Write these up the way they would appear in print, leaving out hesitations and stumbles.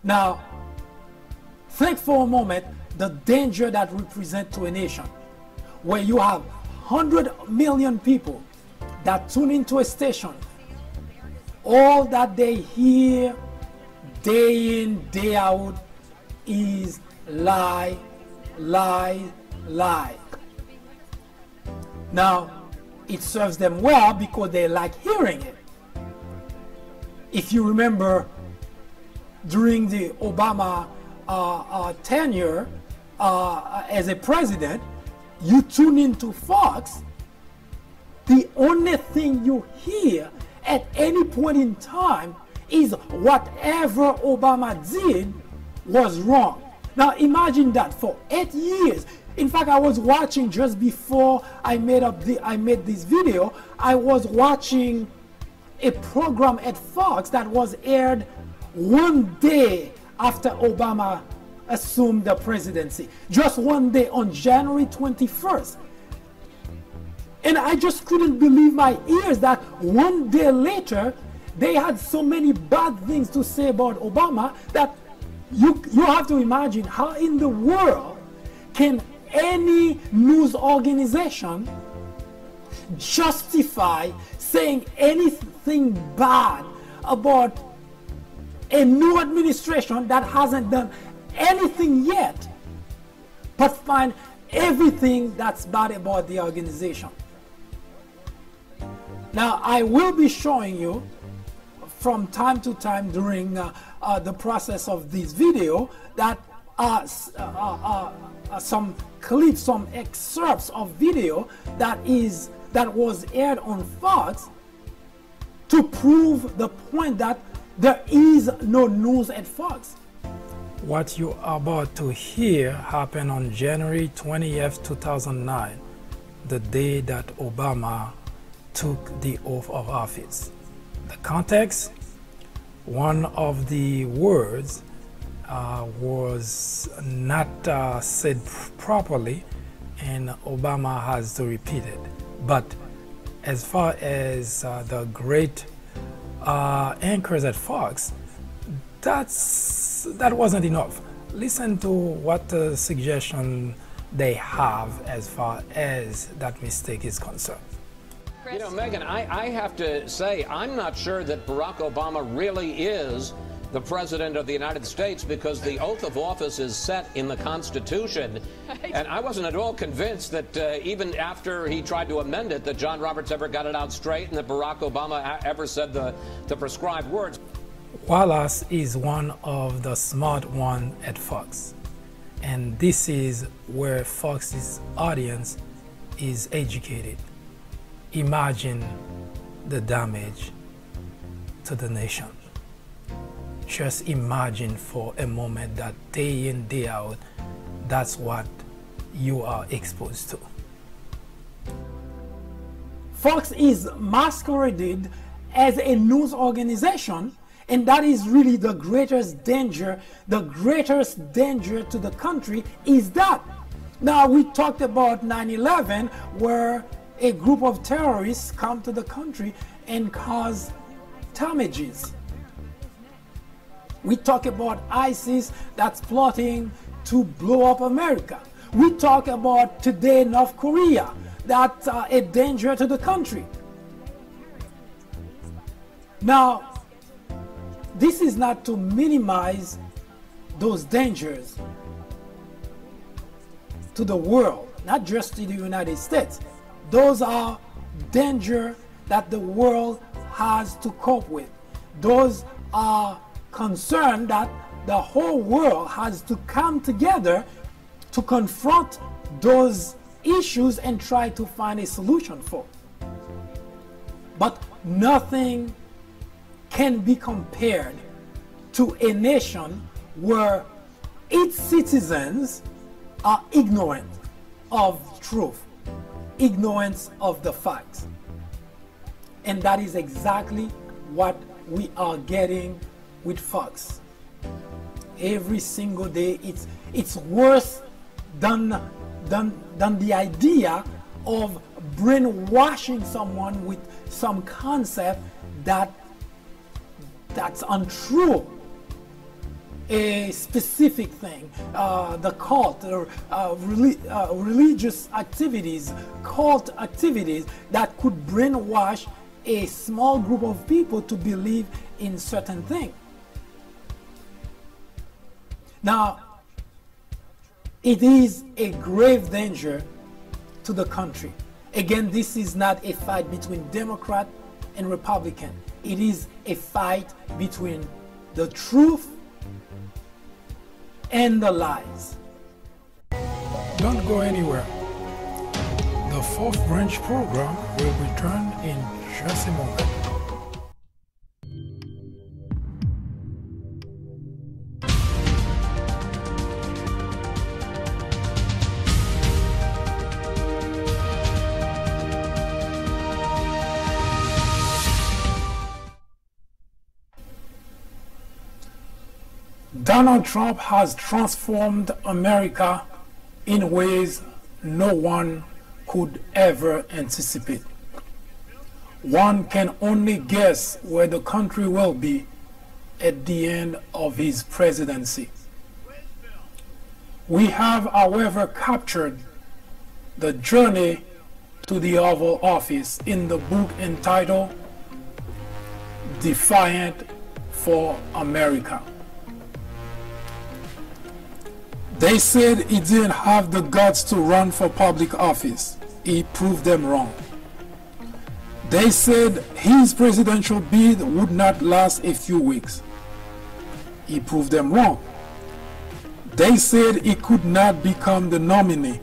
Now, think for a moment the danger that represents to a nation, where you have 100 million people that tune into a station. All that they hear day in, day out is lie, lie, lie. Now, it serves them well because they like hearing it. If you remember, during the Obama tenure as a president, you tune into Fox, the only thing you hear at any point in time is whatever Obama did was wrong. Now imagine that for 8 years. In fact, I was watching just before I made this video, I was watching a program at Fox that was aired one day after Obama assumed the presidency. Just one day, on January 21st. And I just couldn't believe my ears that one day later, they had so many bad things to say about Obama that you have to imagine how in the world can any news organization justify saying anything bad about a new administration that hasn't done anything yet, but find everything that's bad about the organization. Now, I will be showing you from time to time during the process of this video that some clips, some excerpts of video that was aired on Fox to prove the point that there is no news at Fox. What you are about to hear happened on January 20th, 2009, the day that Obama took the oath of office. The context, one of the words was not said properly, and Obama has to repeat it. But as far as the great anchors at Fox, that wasn't enough. Listen to what suggestion they have as far as that mistake is concerned. You know, Megan, I have to say, I'm not sure that Barack Obama really is the President of the United States, because the oath of office is set in the Constitution. And I wasn't at all convinced that even after he tried to amend it, that John Roberts ever got it out straight and that Barack Obama ever said the prescribed words. Wallace is one of the smart ones at Fox. And this is where Fox's audience is educated. Imagine the damage to the nation. Just imagine for a moment that day in, day out, that's what you are exposed to. Fox is masqueraded as a news organization, and that is really the greatest danger. The greatest danger to the country is that. Now, we talked about 9/11, where a group of terrorists come to the country and cause damages. We talk about ISIS that's plotting to blow up America. We talk about today North Korea that's a danger to the country. Now, this is not to minimize those dangers to the world, not just to the United States. Those are danger that the world has to cope with. Those are concern that the whole world has to come together to confront those issues and try to find a solution for. But nothing can be compared to a nation where its citizens are ignorant of truth, ignorance of the facts. And that is exactly what we are getting with Fox. Every single day, it's worse than the idea of brainwashing someone with some concept that's untrue. a specific thing, the cult or religious activities, cult activities that could brainwash a small group of people to believe in certain things. Now, it is a grave danger to the country. Again, this is not a fight between Democrat and Republican. It is a fight between the truth and the lies. Don't go anywhere. The Fourth Branch program will return in just a moment. Donald Trump has transformed America in ways no one could ever anticipate. One can only guess where the country will be at the end of his presidency. We have, however, captured the journey to the Oval Office in the book entitled Defiant for America. They said he didn't have the guts to run for public office. He proved them wrong. They said his presidential bid would not last a few weeks. He proved them wrong. They said he could not become the nominee.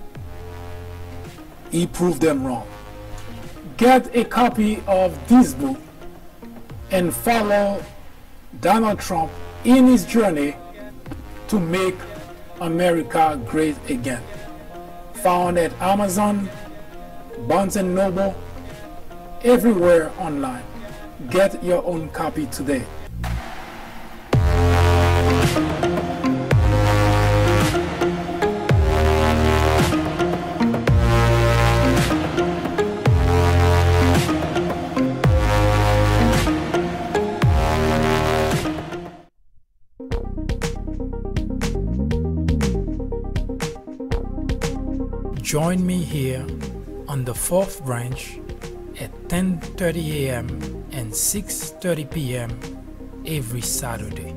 He proved them wrong. Get a copy of this book and follow Donald Trump in his journey to make America Great Again. Found at Amazon, Barnes & Noble, everywhere online. Get your own copy today. Join me here on the Fourth Branch at 10:30 a.m. and 6:30 p.m. every Saturday.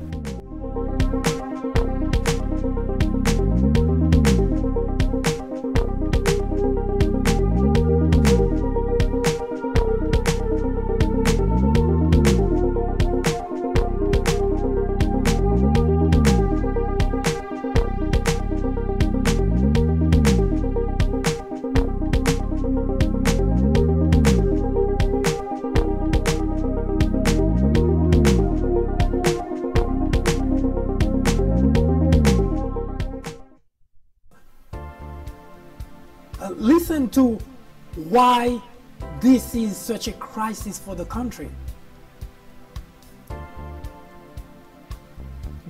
Listen to why this is such a crisis for the country.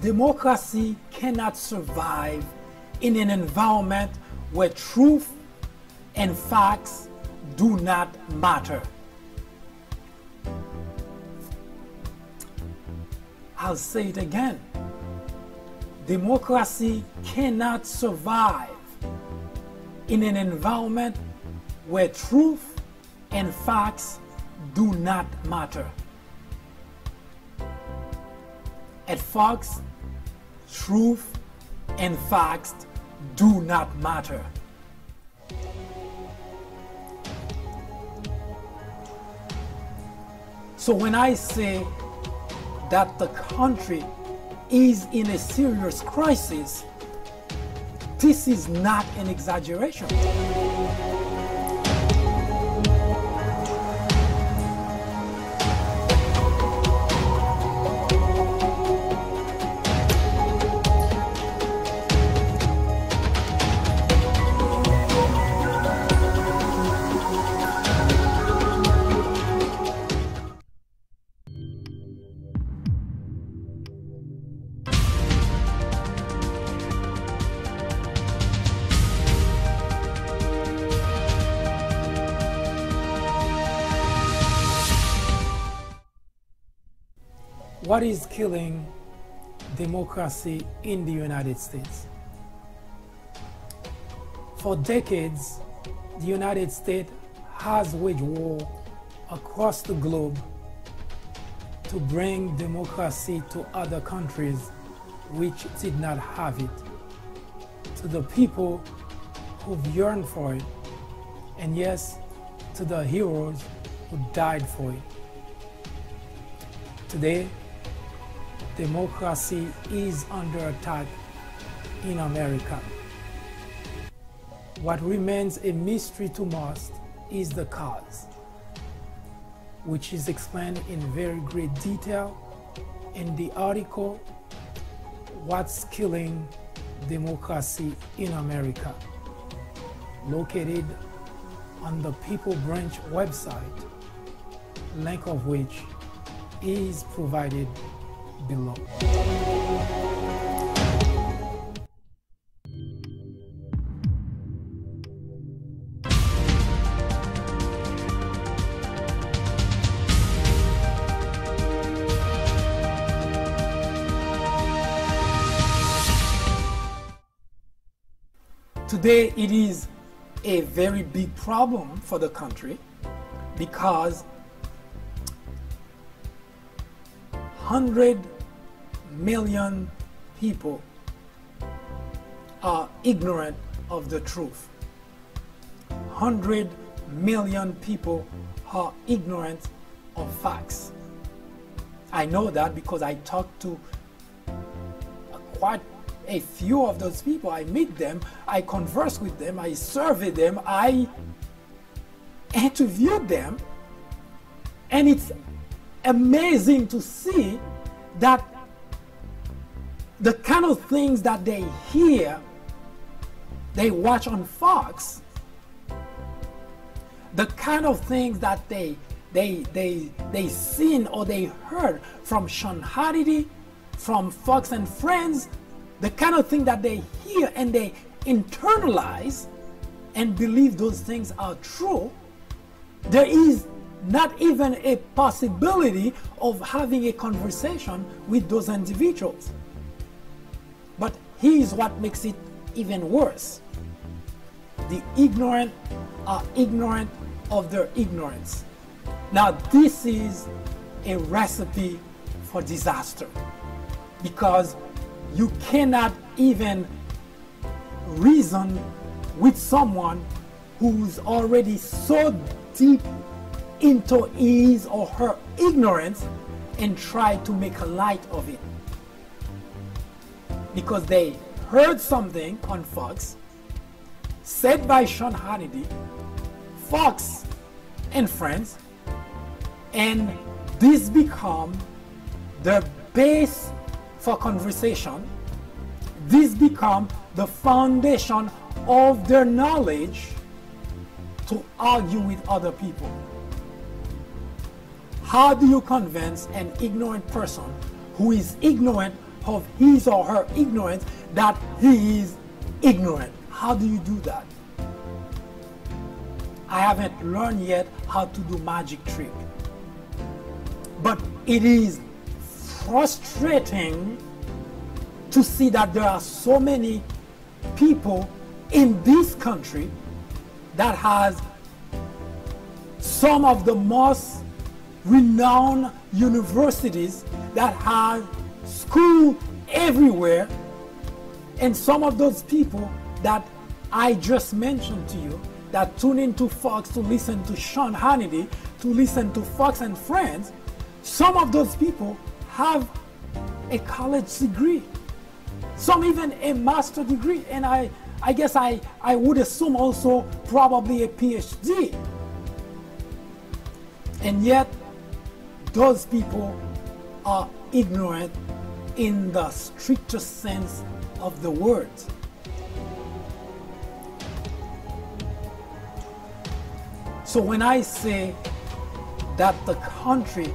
Democracy cannot survive in an environment where truth and facts do not matter. I'll say it again. Democracy cannot survive in an environment where truth and facts do not matter. At Fox, truth and facts do not matter. So when I say that the country is in a serious crisis, this is not an exaggeration. What is killing democracy in the United States. For decades, the United States has waged war across the globe to bring democracy to other countries which did not have it, to the people who've yearned for it, and yes, to the heroes who died for it. Today, democracy is under attack in America. What remains a mystery to most is the cause, which is explained in very great detail in the article, What's Killing Democracy in America, located on the People Branch website, link of which is provided below. Today, it is a very big problem for the country because 100 million people are ignorant of the truth. 100 million people are ignorant of facts. I know that because I talked to quite a few of those people. I meet them, I converse with them, I survey them, I interview them, and it's amazing to see that the kind of things that they hear, they watch on Fox, the kind of things that they seen or they heard from Sean Hannity, from Fox and Friends, the kind of thing that they hear and they internalize and believe those things are true, there is not even a possibility of having a conversation with those individuals. But here's what makes it even worse. The ignorant are ignorant of their ignorance. Now this is a recipe for disaster, because you cannot even reason with someone who's already so deep into his or her ignorance and try to make a light of it. Because they heard something on Fox said by Sean Hannity, Fox and Friends, and this become their base for conversation. This become the foundation of their knowledge to argue with other people. How do you convince an ignorant person who is ignorant of his or her ignorance that he is ignorant? How do you do that? I haven't learned yet how to do magic trick. But it is frustrating to see that there are so many people in this country that has some of the most renowned universities, that have school everywhere, and some of those people that I just mentioned to you that tune into Fox to listen to Sean Hannity, to listen to Fox and Friends, some of those people have a college degree, some even a master's degree, and I guess I would assume also probably a PhD. And yet, those people are ignorant in the strictest sense of the word. So when I say that the country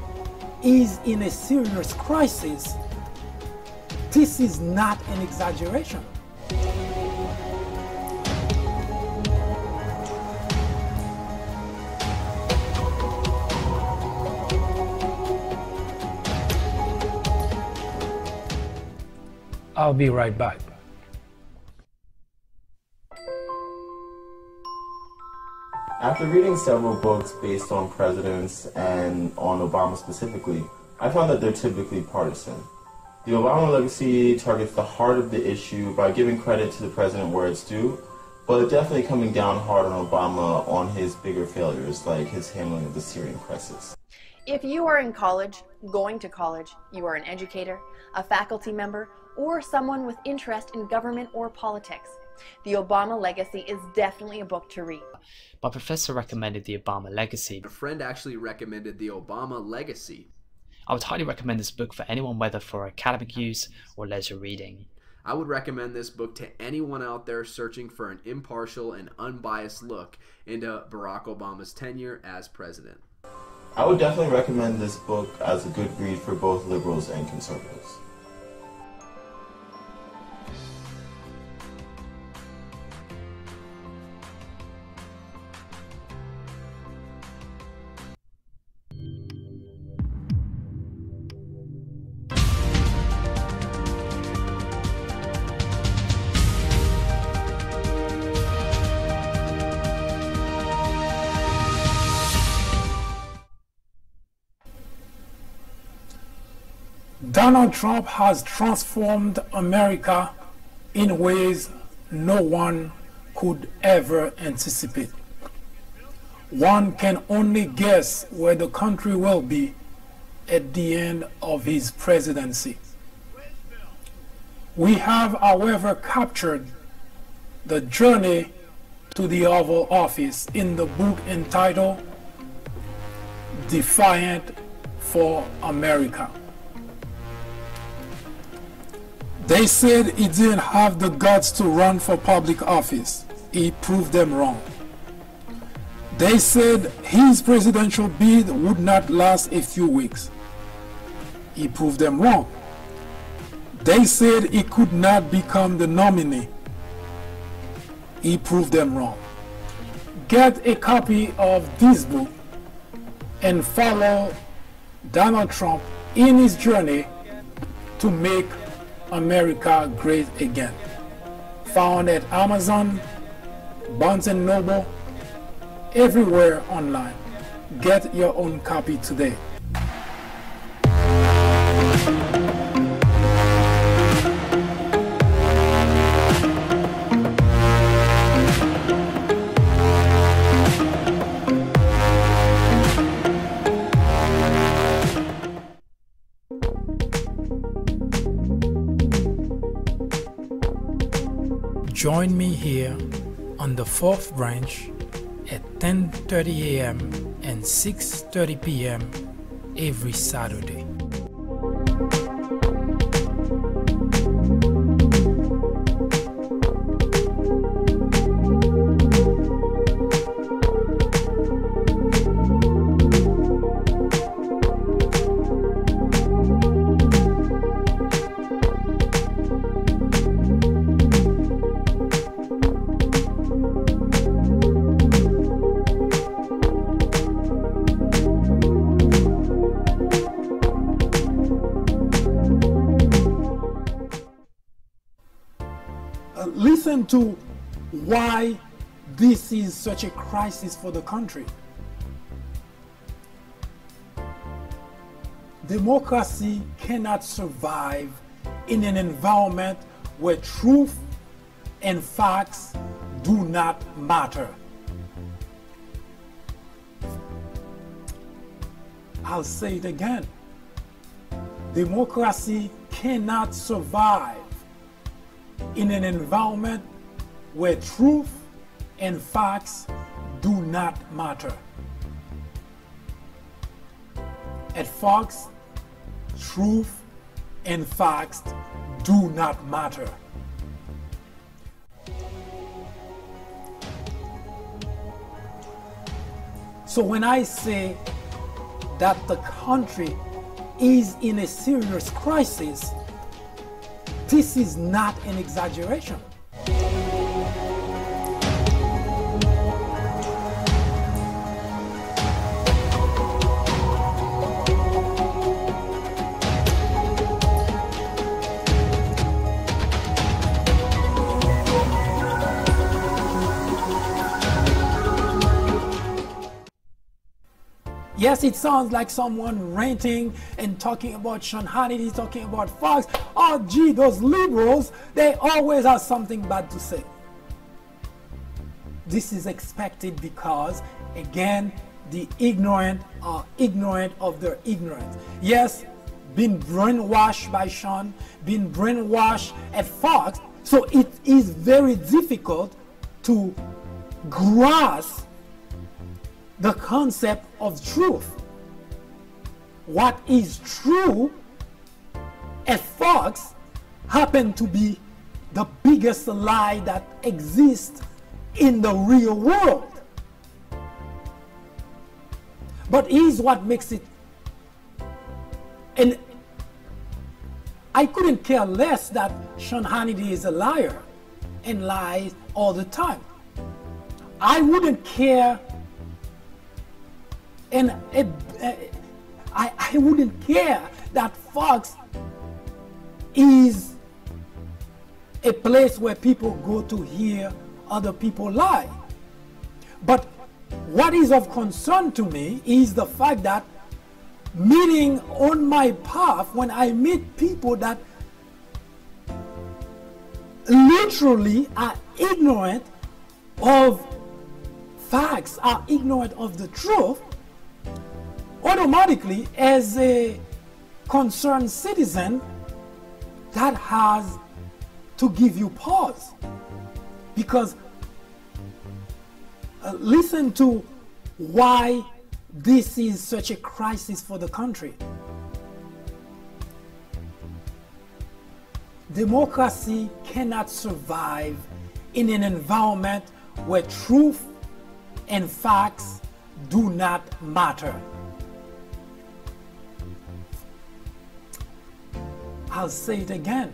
is in a serious crisis, this is not an exaggeration. I'll be right back. After reading several books based on presidents and on Obama specifically, I found that they're typically partisan. The Obama legacy targets the heart of the issue by giving credit to the president where it's due, but definitely coming down hard on Obama on his bigger failures, like his handling of the Syrian crisis. If you are in college, going to college, you are an educator, a faculty member, or someone with interest in government or politics, the Obama Legacy is definitely a book to read. My professor recommended the Obama Legacy. A friend actually recommended the Obama Legacy. I would highly recommend this book for anyone, whether for academic use or leisure reading. I would recommend this book to anyone out there searching for an impartial and unbiased look into Barack Obama's tenure as president. I would definitely recommend this book as a good read for both liberals and conservatives. Donald Trump has transformed America in ways no one could ever anticipate. One can only guess where the country will be at the end of his presidency. We have, however, captured the journey to the Oval Office in the book entitled Defiant for America. They said he didn't have the guts to run for public office. He proved them wrong. They said his presidential bid would not last a few weeks. He proved them wrong. They said he could not become the nominee. He proved them wrong. Get a copy of this book and follow Donald Trump in his journey to make America Great Again. Found at Amazon, Barnes & Noble, everywhere online. Get your own copy today. Join me here on the 4th branch at 10:30 a.m. and 6:30 p.m. every Saturday. Listen to why this is such a crisis for the country. Democracy cannot survive in an environment where truth and facts do not matter. I'll say it again. Democracy cannot survive in an environment where truth and facts do not matter. At Fox, truth and facts do not matter. So when I say that the country is in a serious crisis, this is not an exaggeration. Yes, it sounds like someone ranting and talking about Sean Hannity, talking about Fox. Oh, gee, those liberals, they always have something bad to say. This is expected because, again, the ignorant are ignorant of their ignorance. Yes, being brainwashed by Sean, being brainwashed at Fox, so it is very difficult to grasp the concept of truth. What is true at Fox happened to be the biggest lie that exists in the real world. But here's what makes it, and I couldn't care less that Sean Hannity is a liar and lies all the time. I wouldn't care, and I wouldn't care that Fox is a place where people go to hear other people lie. But what is of concern to me is the fact that meeting on my path, when I meet people that literally are ignorant of facts, are ignorant of the truth, automatically, as a concerned citizen, that has to give you pause. Because listen to why this is such a crisis for the country. Democracy cannot survive in an environment where truth and facts do not matter. I'll say it again.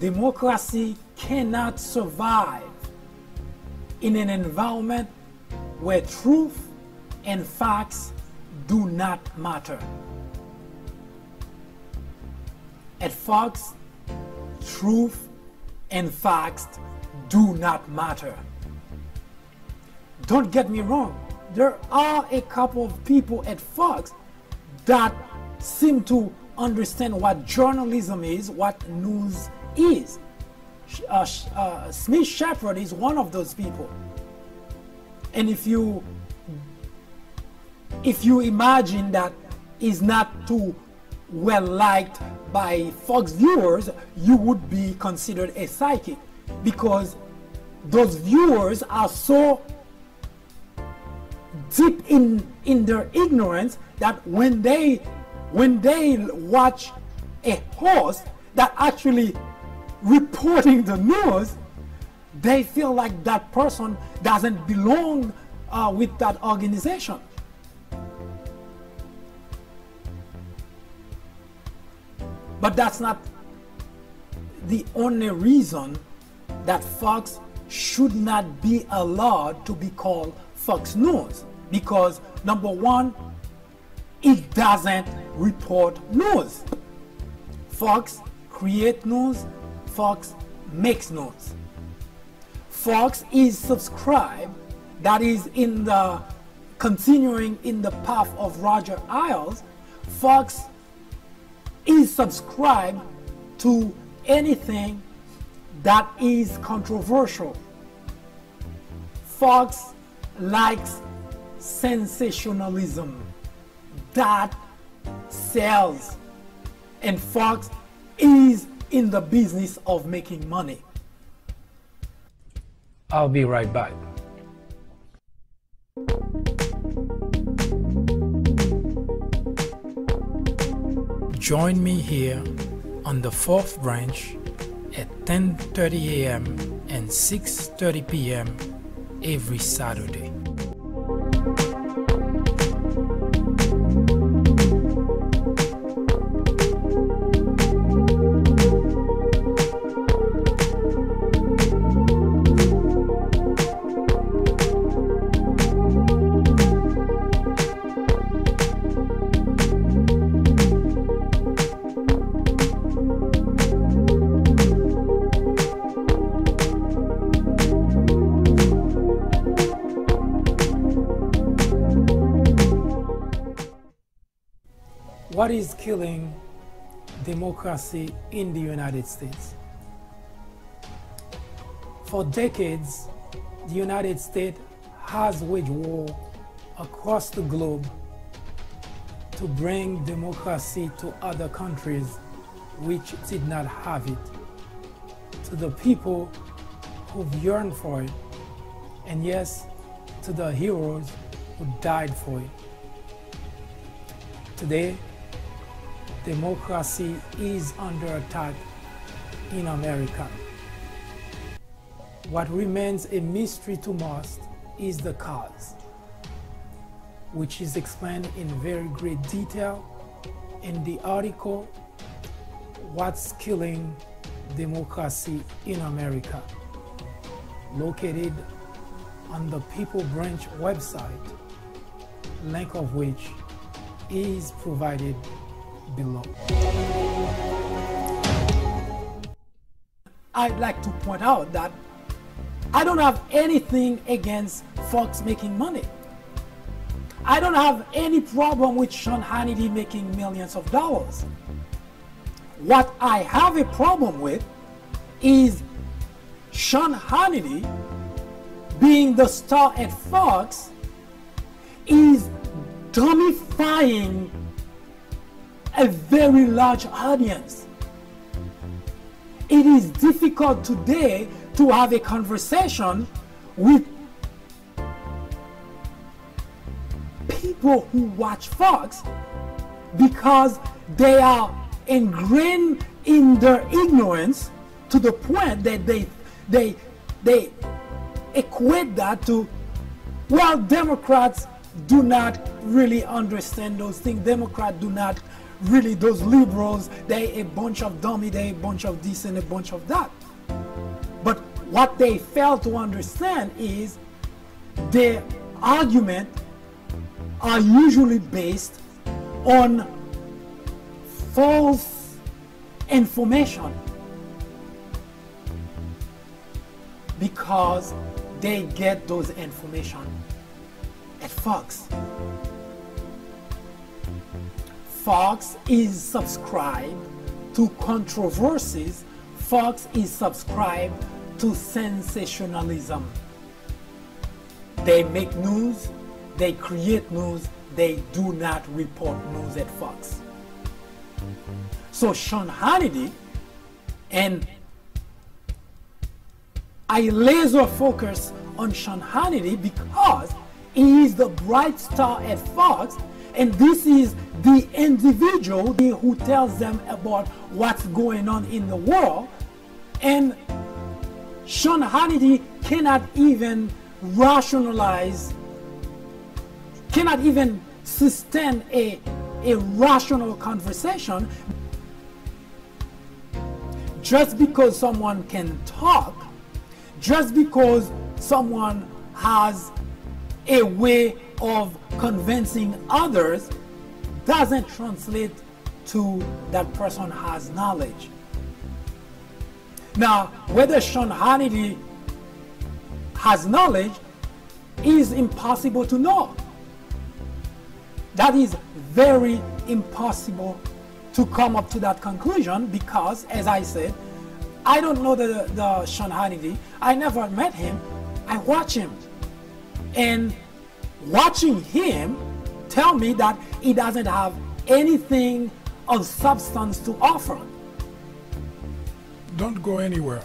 Democracy cannot survive in an environment where truth and facts do not matter. At Fox, truth and facts do not matter. Don't get me wrong, there are a couple of people at Fox that seem to understand what journalism is, what news is. Smith Shepard is one of those people. And if you imagine that he's not too well liked by Fox viewers, you would be considered a psychic, because those viewers are so deep in their ignorance that when they watch a host that actually reporting the news, they feel like that person doesn't belong with that organization. But that's not the only reason that Fox should not be allowed to be called Fox News. Because number one, it doesn't report news. Fox creates news, Fox makes news. Fox is subscribed, that is in the continuing in the path of Roger Ailes. Fox is subscribed to anything that is controversial. Fox likes sensationalism. That sells. And Fox is in the business of making money. I'll be right back. Join me here on the 4th branch at 10:30 a.m. and 6:30 p.m. every Saturday. What is killing democracy in the United States? For decades, the United States has waged war across the globe to bring democracy to other countries which did not have it, to the people who've yearned for it, and yes, to the heroes who died for it. Today, democracy is under attack in America. What remains a mystery to most is the cause, which is explained in very great detail in the article, What's Killing Democracy in America, located on the People Branch website, link of which is provided below. I'd like to point out that I don't have anything against Fox making money. I don't have any problem with Sean Hannity making millions of dollars. What I have a problem with is Sean Hannity, being the star at Fox, is dumbifying a very large audience. It is difficult today to have a conversation with people who watch Fox because they are ingrained in their ignorance to the point that they equate that to, well, Democrats do not really understand those things. Democrats do not really, those liberals, they a bunch of dummy, they a bunch of this and a bunch of that. But what they fail to understand is their argument are usually based on false information because they get those information at Fox. Fox is subscribed to controversies. Fox is subscribed to sensationalism. They make news, they create news, they do not report news at Fox. So Sean Hannity, and I laser focus on Sean Hannity because he is the bright star at Fox, and this is the individual who tells them about what's going on in the world. And Sean Hannity cannot even rationalize, cannot even sustain a rational conversation. Just because someone can talk, just because someone has a way of convincing others, doesn't translate to that person has knowledge. Now, whether Sean Hannity has knowledge is impossible to know. That is very impossible to come up to that conclusion because, as I said, I don't know the Sean Hannity. I never met him. I watch him. And watching him tell me that he doesn't have anything of substance to offer. Don't go anywhere.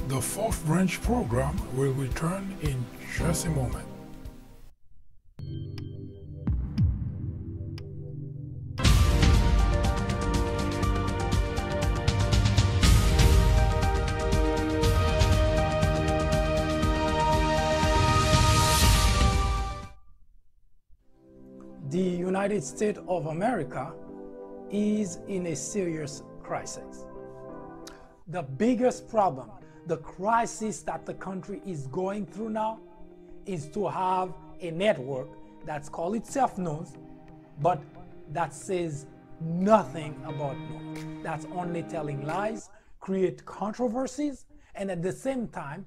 The fourth branch program will return in just a moment. The United States of America is in a serious crisis. The biggest problem, the crisis that the country is going through now, is to have a network that's called itself news, but that says nothing about news. That's only telling lies, create controversies, and at the same time,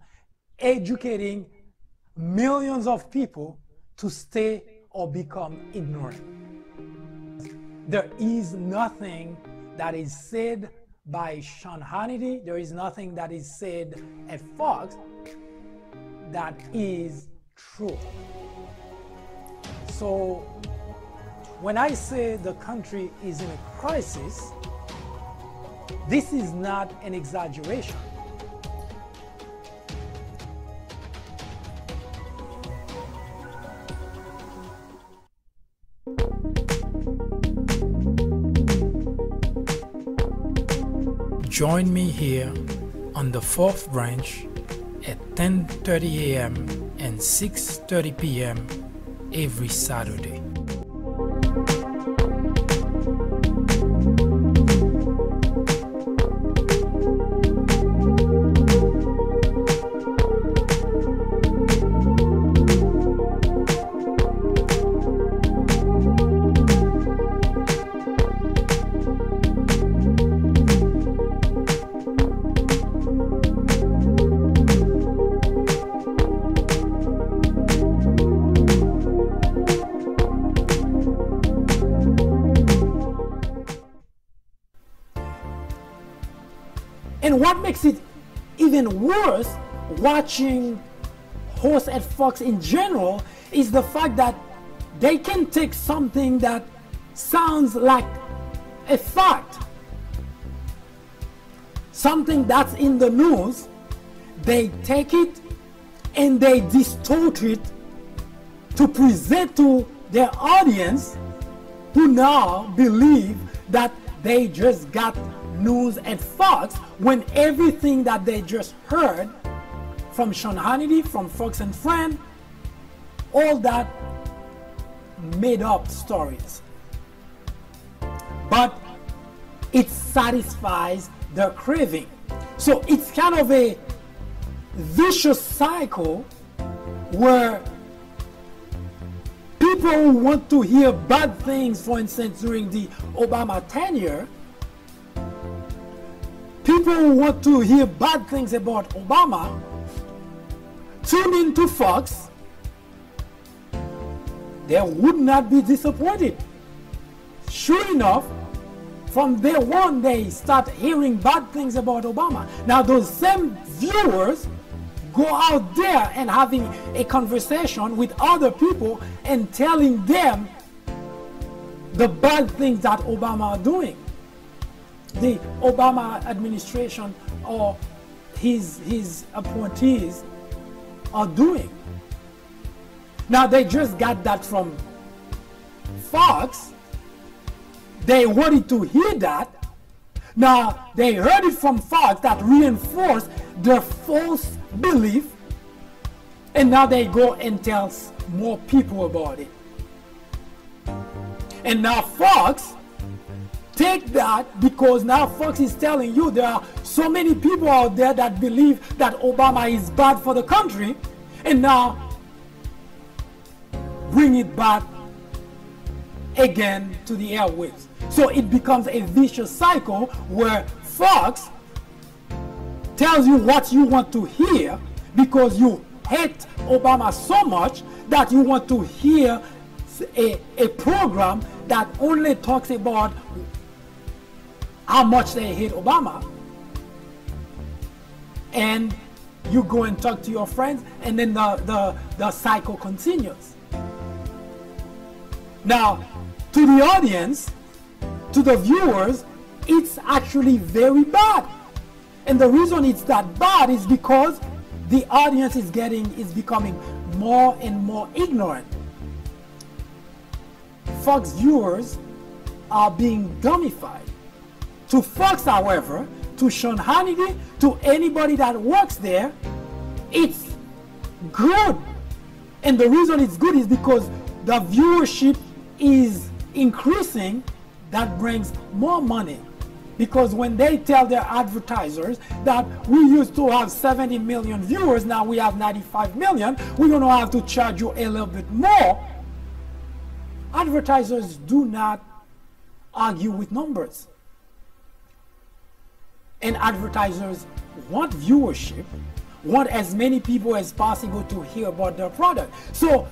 educating millions of people to stay or become ignorant. There is nothing that is said by Sean Hannity, there is nothing that is said at Fox that is true. So when I say the country is in a crisis, this is not an exaggeration. Join me here on the fourth branch at 10:30 a.m. and 6:30 p.m. every Saturday. And what makes it even worse, watching hosts at Fox in general, is the fact that they can take something that sounds like a fact, something that's in the news, they take it and they distort it to present to their audience, who now believe that they just got news at Fox, when everything that they just heard from Sean Hannity, from Fox and Friends, all that made up stories. But it satisfies their craving. So it's kind of a vicious cycle where people who want to hear bad things, for instance, during the Obama tenure, people who want to hear bad things about Obama tune into Fox, they would not be disappointed. Sure enough, from day one, they start hearing bad things about Obama. Now, those same viewers go out there and having a conversation with other people and telling them the bad things that Obama are doing, the Obama administration or his appointees are doing. Now, they just got that from Fox. They wanted to hear that. Now, they heard it from Fox that reinforced their false belief, and now they go and tell more people about it. And now Fox take that, because now Fox is telling you there are so many people out there that believe that Obama is bad for the country, and now bring it back again to the airwaves. So it becomes a vicious cycle where Fox tells you what you want to hear because you hate Obama so much that you want to hear a program that only talks about how much they hate Obama. And you go and talk to your friends, and then the cycle continues. Now, to the audience, to the viewers, it's actually very bad. And the reason it's that bad is because the audience is becoming more and more ignorant. Fox viewers are being dummified. To Fox, however, to Sean Hannity, to anybody that works there, it's good. And the reason it's good is because the viewership is increasing. That brings more money, because when they tell their advertisers that we used to have 70 million viewers, now we have 95 million, we're going to have to charge you a little bit more. Advertisers do not argue with numbers. And advertisers want viewership, want as many people as possible to hear about their product. So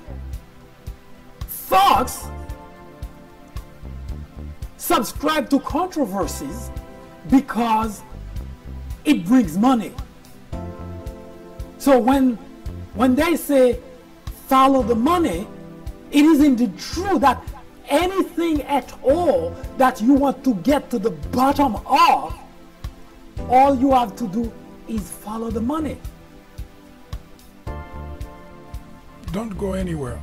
Fox subscribe to controversies because it brings money. So when they say follow the money, it is indeed true that anything at all that you want to get to the bottom of, all you have to do is follow the money. Don't go anywhere.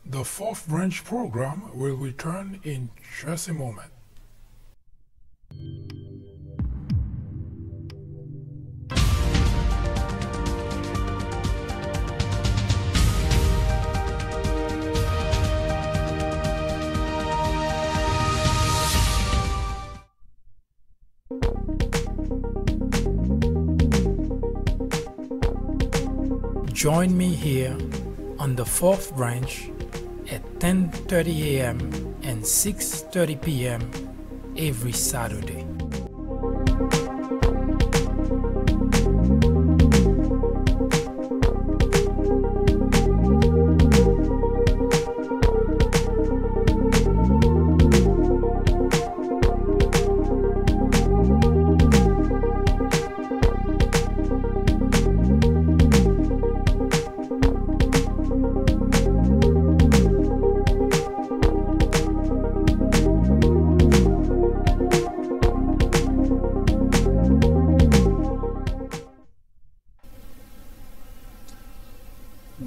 The fourth branch program will return in just a moment. Join me here on the fourth branch at 10:30 a.m. and 6:30 p.m. every Saturday.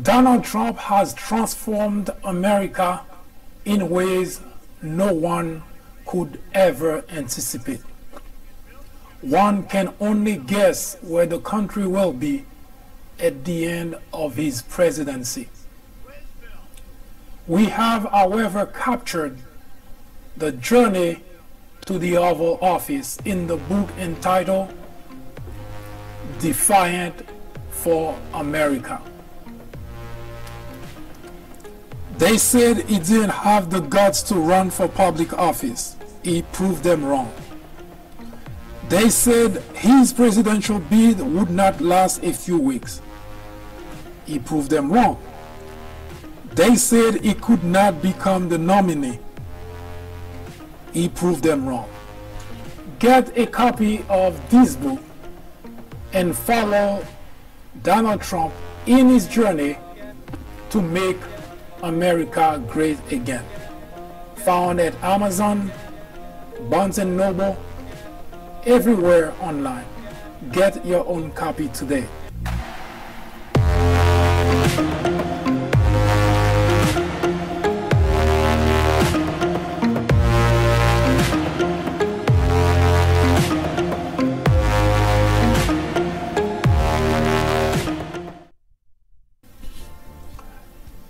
Donald Trump has transformed America in ways no one could ever anticipate. One can only guess where the country will be at the end of his presidency. We have, however, captured the journey to the Oval Office in the book entitled Defiant for America. They said he didn't have the guts to run for public office. He proved them wrong. They said his presidential bid would not last a few weeks. He proved them wrong. They said he could not become the nominee. He proved them wrong. Get a copy of this book and follow Donald Trump in his journey to make America Great Again. Found at Amazon, Barnes & Noble, everywhere online. Get your own copy today.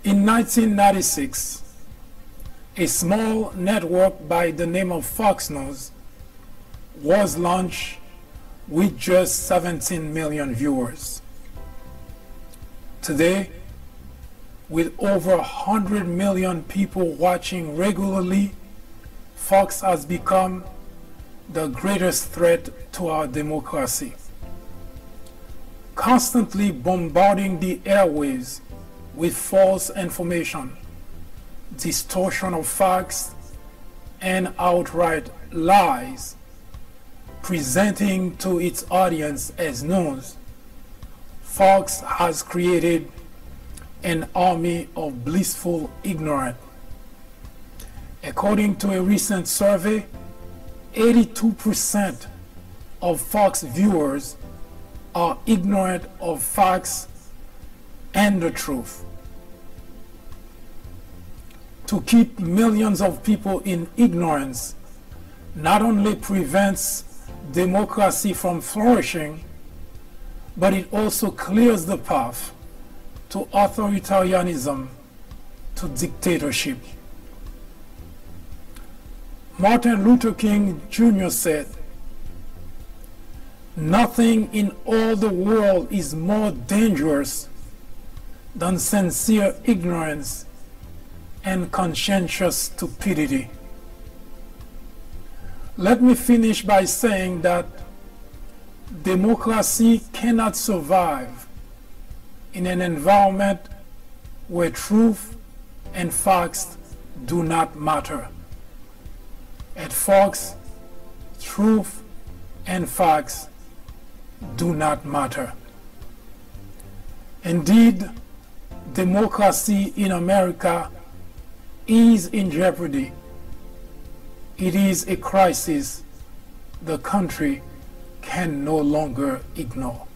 In 1996, a small network by the name of Fox News was launched with just 17 million viewers. Today, with over 100 million people watching regularly, Fox has become the greatest threat to our democracy, constantly bombarding the airwaves with false information, distortion of facts, and outright lies, presenting to its audience as news. Fox has created an army of blissful ignorance. According to a recent survey, 82% of Fox viewers are ignorant of facts and the truth. To keep millions of people in ignorance not only prevents democracy from flourishing, but it also clears the path to authoritarianism, to dictatorship. Martin Luther King Jr. said, "Nothing in all the world is more dangerous than sincere ignorance and conscientious stupidity." Let me finish by saying that democracy cannot survive in an environment where truth and facts do not matter. At Fox, truth and facts do not matter. Indeed, democracy in America is in jeopardy. It is a crisis the country can no longer ignore.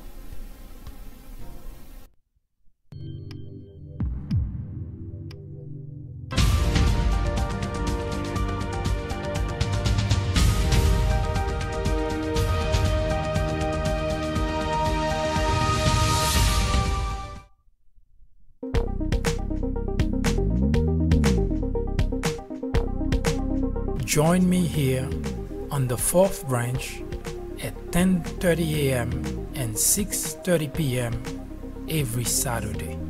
Join me here on the 4th branch at 10:30 a.m. and 6:30 p.m. every Saturday.